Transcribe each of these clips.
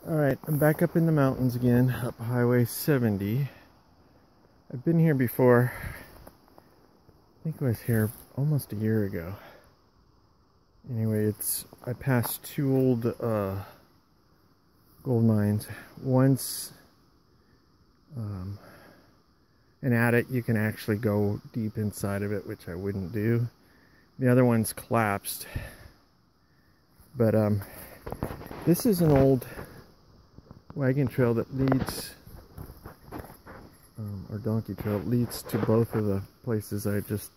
Alright, I'm back up in the mountains again, up Highway 70. I've been here before. I think I was here almost a year ago. Anyway, I passed two old gold mines. One's an attic, you can actually go deep inside of it, which I wouldn't do. The other one's collapsed. But this is an old wagon trail that leads, or donkey trail, leads to both of the places I just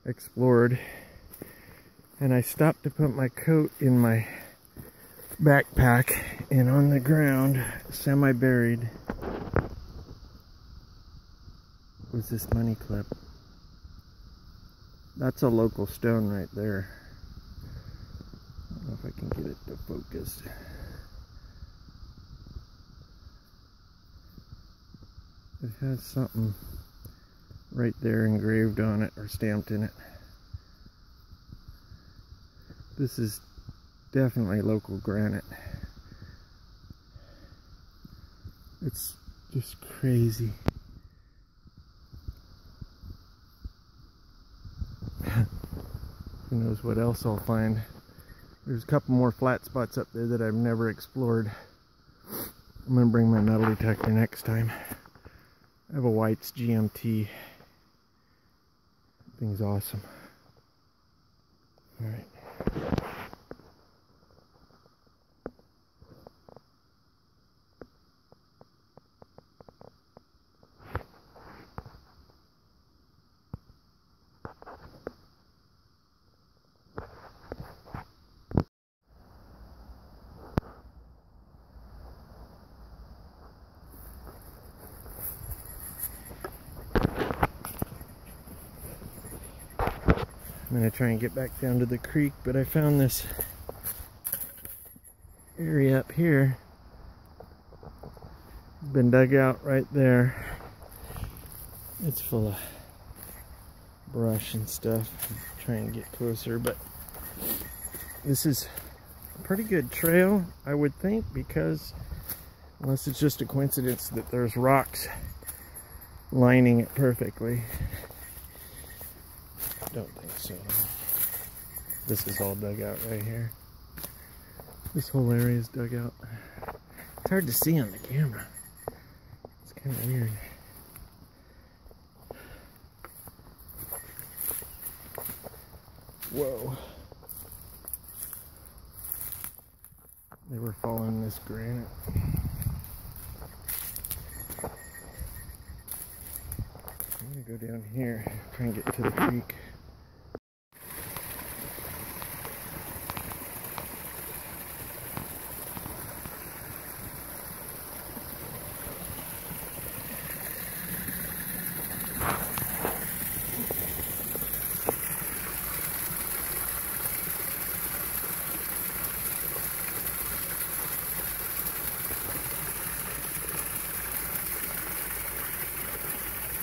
explored. And I stopped to put my coat in my backpack, and on the ground, semi-buried, was this money clip. That's a local stone right there. I don't know if I can get it to focus. It has something right there engraved on it or stamped in it. This is definitely local granite. It's just crazy. Who knows what else I'll find. There's a couple more flat spots up there that I've never explored. I'm gonna bring my metal detector next time. I have a White's GMT. That thing's awesome. Alright. I'm going to try and get back down to the creek, but I found this area up here. It's been dug out right there. It's full of brush and stuff. I'm trying to get closer, but this is a pretty good trail, I would think, because unless it's just a coincidence that there's rocks lining it perfectly. Don't think so. This is all dug out right here. This whole area is dug out. It's hard to see on the camera. It's kind of weird. Whoa. They were following this granite. I'm gonna go down here, try and get to the creek.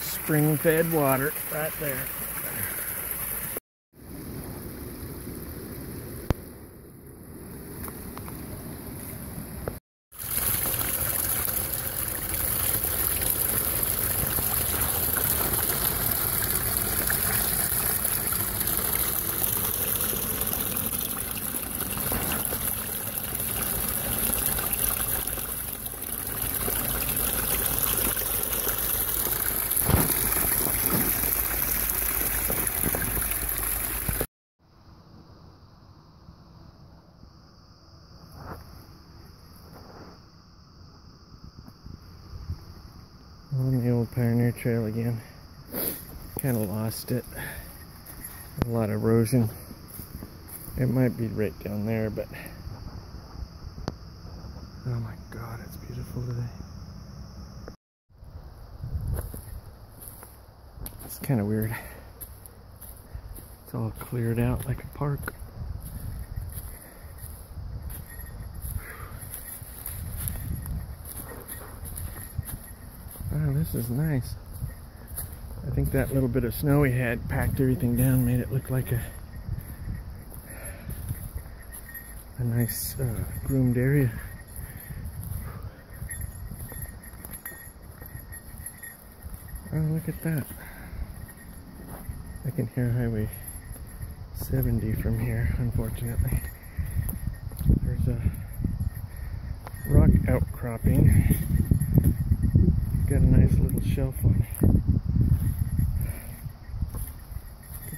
Spring-fed water right there. On the old Pioneer Trail again. Kind of lost it. A lot of erosion. It might be right down there, but oh my god, it's beautiful today. It's kind of weird. It's all cleared out like a park. Wow, this is nice. I think that little bit of snow we had packed everything down, made it look like a nice groomed area. Oh, look at that. I can hear Highway 70 from here, unfortunately. There's a rock outcropping. Got a nice little shelf on it.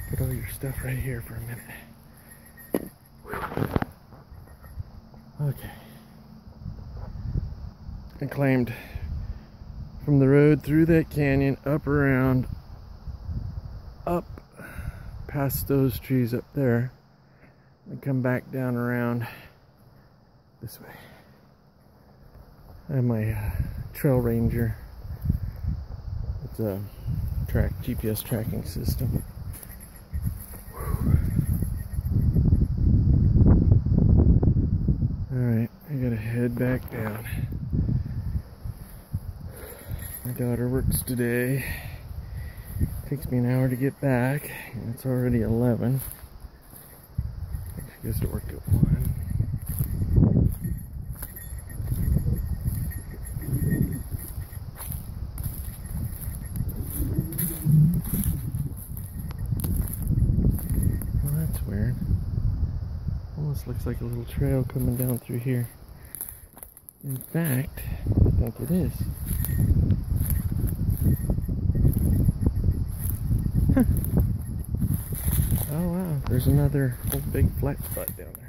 Put all your stuff right here for a minute. Whew. Okay. I climbed from the road through that canyon, up around, up past those trees up there, and come back down around this way. I have my Trail Ranger. It's a GPS tracking system. Alright, I gotta head back down. My daughter works today. Takes me an hour to get back, and it's already 11. She goes to work at 1. Well, that's weird. Almost looks like a little trail coming down through here. In fact, I think it is. Huh. Oh wow, there's another whole big flat spot down there.